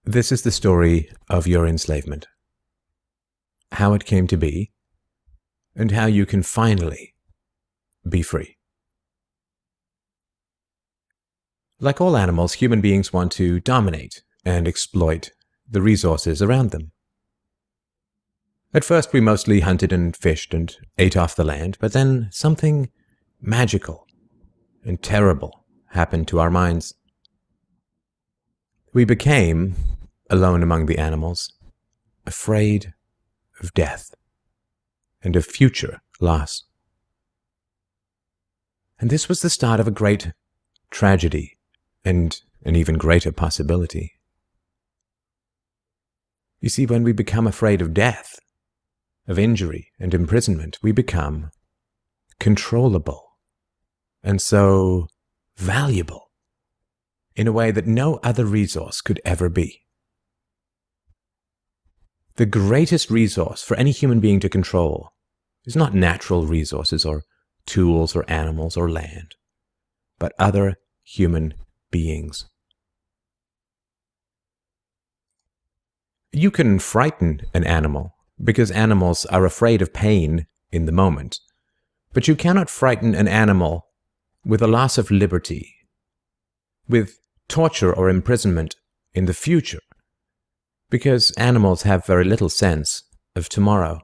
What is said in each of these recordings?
This is the story of your enslavement, how it came to be, and how you can finally be free. Like all animals, human beings want to dominate and exploit the resources around them. At first, we mostly hunted and fished and ate off the land, but then something magical and terrible happened to our minds. We became, alone among the animals, afraid of death and of future loss. And this was the start of a great tragedy and an even greater possibility. You see, when we become afraid of death, of injury and imprisonment, we become controllable and so valuable in a way that no other resource could ever be. The greatest resource for any human being to control is not natural resources or tools or animals or land, but other human beings. You can frighten an animal because animals are afraid of pain in the moment, but you cannot frighten an animal with a loss of liberty, with torture or imprisonment in the future, because animals have very little sense of tomorrow.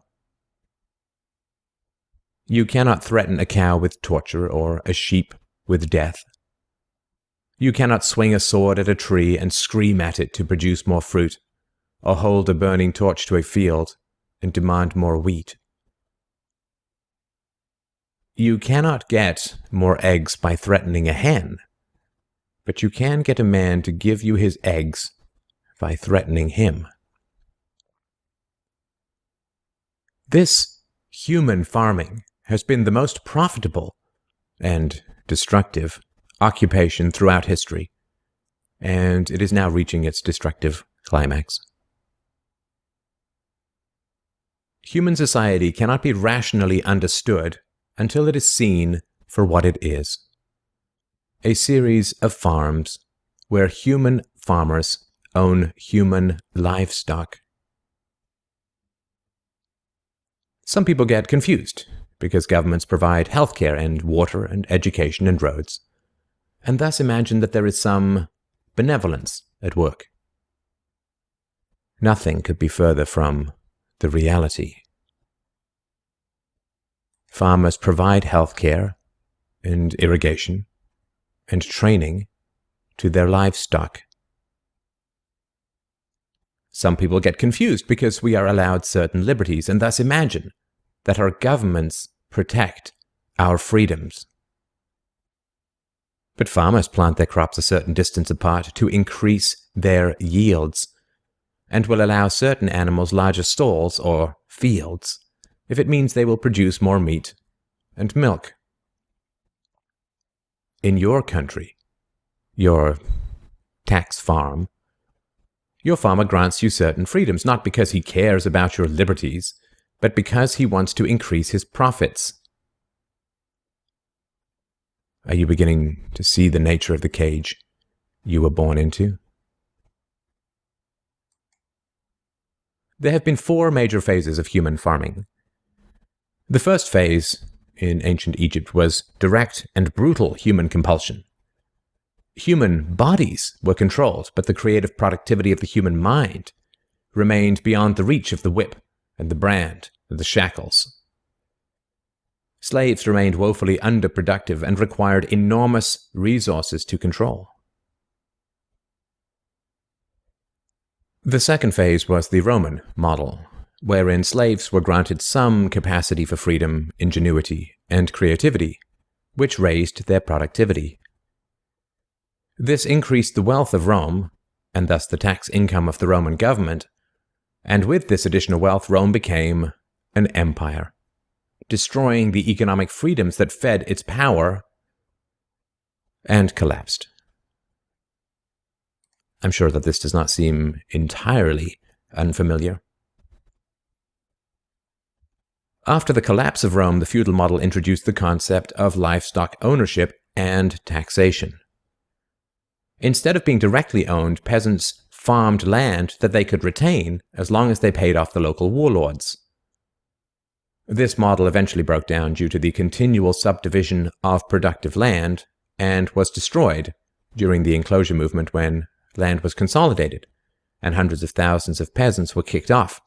You cannot threaten a cow with torture or a sheep with death. You cannot swing a sword at a tree and scream at it to produce more fruit, or hold a burning torch to a field and demand more wheat. You cannot get more eggs by threatening a hen, but you can get a man to give you his eggs by threatening him. This human farming has been the most profitable and destructive occupation throughout history, and it is now reaching its destructive climax. Human society cannot be rationally understood until it is seen for what it is: a series of farms where human farmers own human livestock. Some people get confused because governments provide healthcare and water and education and roads, and thus imagine that there is some benevolence at work. Nothing could be further from the reality. Farmers provide healthcare and irrigation and training to their livestock. Some people get confused because we are allowed certain liberties and thus imagine that our governments protect our freedoms. But farmers plant their crops a certain distance apart to increase their yields, and will allow certain animals larger stalls or fields if it means they will produce more meat and milk. In your country, your tax farm, your farmer grants you certain freedoms, not because he cares about your liberties, but because he wants to increase his profits. Are you beginning to see the nature of the cage you were born into? There have been 4 major phases of human farming. The first phase in ancient Egypt was direct and brutal human compulsion. Human bodies were controlled, but the creative productivity of the human mind remained beyond the reach of the whip and the brand and the shackles. Slaves remained woefully underproductive and required enormous resources to control. The second phase was the Roman model, wherein slaves were granted some capacity for freedom, ingenuity, and creativity, which raised their productivity. This increased the wealth of Rome, and thus the tax income of the Roman government, and with this additional wealth, Rome became an empire, destroying the economic freedoms that fed its power, and collapsed. I'm sure that this does not seem entirely unfamiliar. After the collapse of Rome, the feudal model introduced the concept of livestock ownership and taxation. Instead of being directly owned, peasants farmed land that they could retain as long as they paid off the local warlords. This model eventually broke down due to the continual subdivision of productive land and was destroyed during the enclosure movement when land was consolidated and hundreds of thousands of peasants were kicked off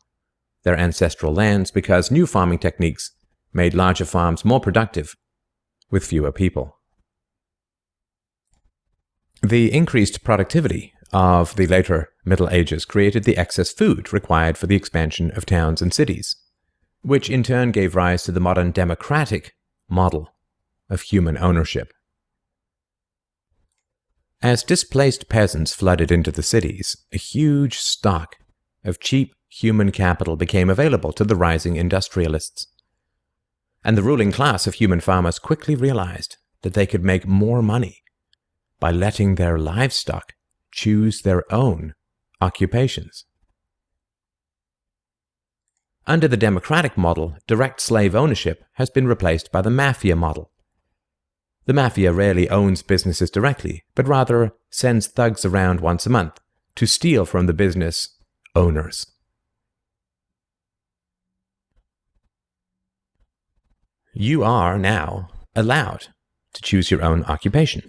their ancestral lands because new farming techniques made larger farms more productive with fewer people. The increased productivity of the later Middle Ages created the excess food required for the expansion of towns and cities, which in turn gave rise to the modern democratic model of human ownership. As displaced peasants flooded into the cities, a huge stock of cheap human capital became available to the rising industrialists. And the ruling class of human farmers quickly realized that they could make more money by letting their livestock choose their own occupations. Under the democratic model, direct slave ownership has been replaced by the mafia model. The mafia rarely owns businesses directly, but rather sends thugs around once a month to steal from the business owners. You are now allowed to choose your own occupation,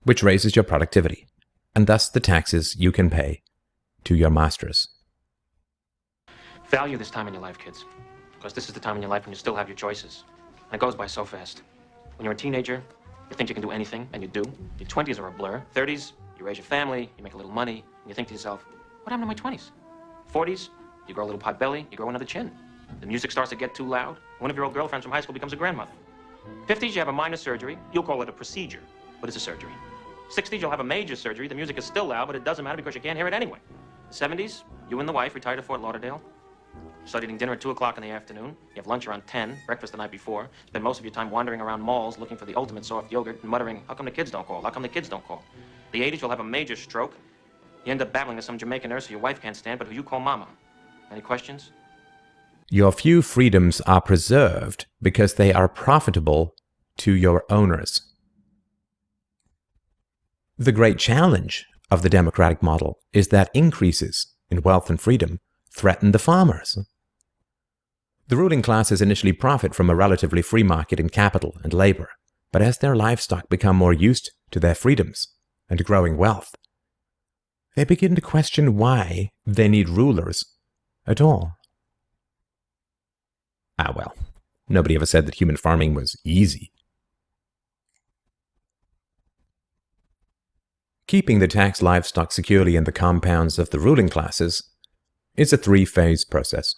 which raises your productivity, and thus the taxes you can pay to your masters. Value this time in your life, kids, because this is the time in your life when you still have your choices. And it goes by so fast. When you're a teenager, you think you can do anything, and you do. Your 20s are a blur. 30s, you raise your family, you make a little money, and you think to yourself, what happened to my 20s? 40s, you grow a little pot belly, you grow another chin. The music starts to get too loud. One of your old girlfriends from high school becomes a grandmother. 50s, you have a minor surgery. You'll call it a procedure, but it's a surgery. 60s, you'll have a major surgery. The music is still loud, but it doesn't matter because you can't hear it anyway. 70s, you and the wife retire to Fort Lauderdale. Start eating dinner at 2 o'clock in the afternoon. You have lunch around 10, breakfast the night before. Spend most of your time wandering around malls looking for the ultimate soft yogurt and muttering, how come the kids don't call? How come the kids don't call? The 80s, you'll have a major stroke. You end up battling with some Jamaican nurse who your wife can't stand, but who you call mama. Any questions? Your few freedoms are preserved because they are profitable to your owners. The great challenge of the democratic model is that increases in wealth and freedom threaten the farmers. The ruling classes initially profit from a relatively free market in capital and labor, but as their livestock become more used to their freedoms and growing wealth, they begin to question why they need rulers at all. Well, nobody ever said that human farming was easy. Keeping the taxed livestock securely in the compounds of the ruling classes is a three-phase process.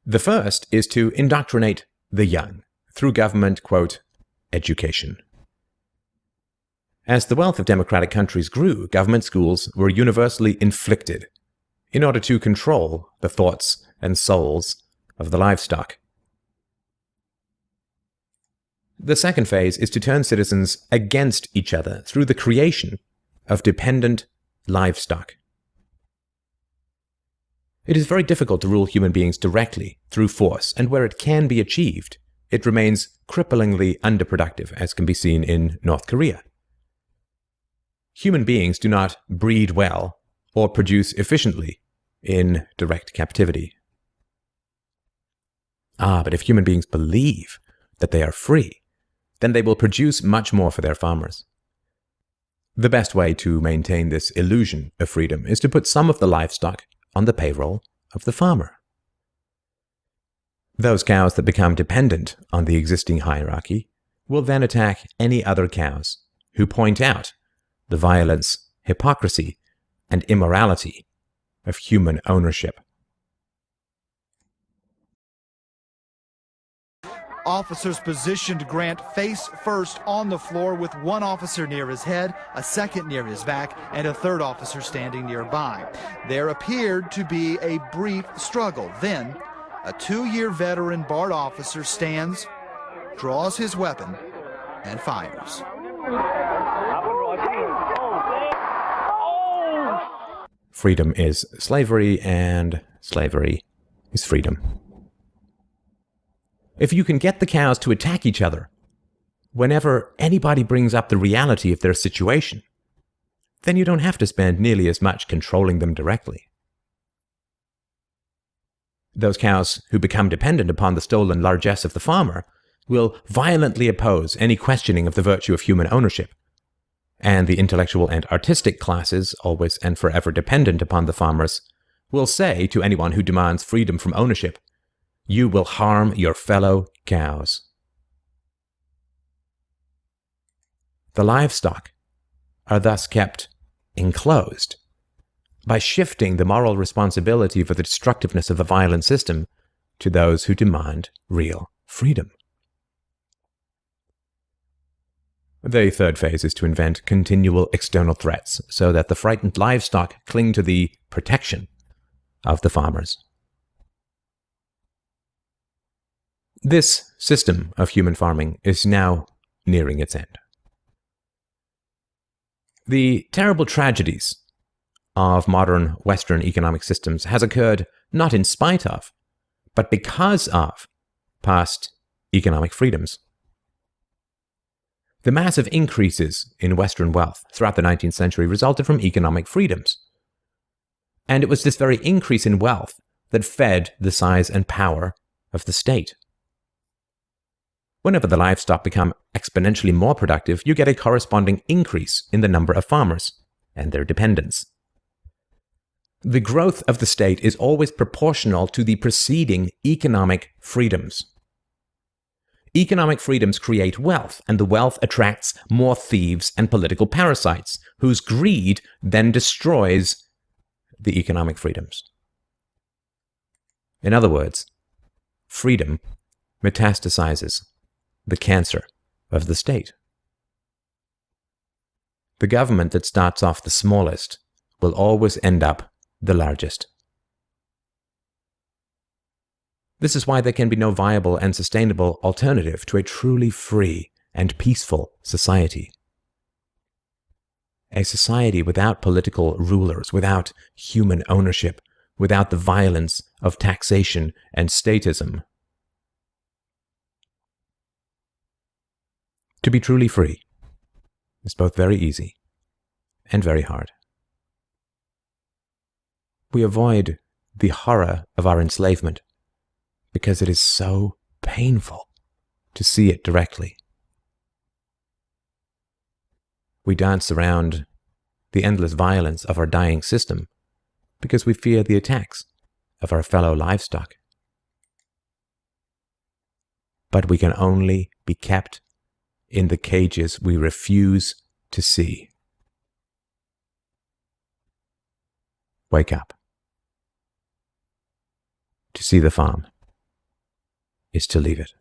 The first is to indoctrinate the young through government, quote, education. As the wealth of democratic countries grew, government schools were universally inflicted in order to control the thoughts and souls of the livestock. The second phase is to turn citizens against each other through the creation of dependent livestock. It is very difficult to rule human beings directly through force, and where it can be achieved, it remains cripplingly underproductive, as can be seen in North Korea. Human beings do not breed well or produce efficiently in direct captivity. But if human beings believe that they are free, then they will produce much more for their farmers. The best way to maintain this illusion of freedom is to put some of the livestock on the payroll of the farmer. Those cows that become dependent on the existing hierarchy will then attack any other cows who point out the violence, hypocrisy, and immorality of human ownership. Officers positioned Grant face first on the floor with one officer near his head, a second near his back, and a third officer standing nearby. There appeared to be a brief struggle. Then, a 2-year veteran BART officer stands, draws his weapon, and fires. Freedom is slavery, and slavery is freedom. If you can get the cows to attack each other whenever anybody brings up the reality of their situation, then you don't have to spend nearly as much controlling them directly. Those cows who become dependent upon the stolen largesse of the farmer will violently oppose any questioning of the virtue of human ownership. And the intellectual and artistic classes, always and forever dependent upon the farmers, will say to anyone who demands freedom from ownership, "You will harm your fellow cows." The livestock are thus kept enclosed by shifting the moral responsibility for the destructiveness of the violent system to those who demand real freedom. The third phase is to invent continual external threats so that the frightened livestock cling to the protection of the farmers. This system of human farming is now nearing its end. The terrible tragedies of modern Western economic systems has occurred not in spite of, but because of past economic freedoms. The massive increases in Western wealth throughout the 19th century resulted from economic freedoms. And it was this very increase in wealth that fed the size and power of the state. Whenever the livestock become exponentially more productive, you get a corresponding increase in the number of farmers and their dependents. The growth of the state is always proportional to the preceding economic freedoms. Economic freedoms create wealth, and the wealth attracts more thieves and political parasites, whose greed then destroys the economic freedoms. In other words, freedom metastasizes the cancer of the state. The government that starts off the smallest will always end up the largest. This is why there can be no viable and sustainable alternative to a truly free and peaceful society. A society without political rulers, without human ownership, without the violence of taxation and statism. To be truly free is both very easy and very hard. We avoid the horror of our enslavement because it is so painful to see it directly. We dance around the endless violence of our dying system because we fear the attacks of our fellow livestock. But we can only be kept in the cages we refuse to see. Wake up. To see the farm is to leave it.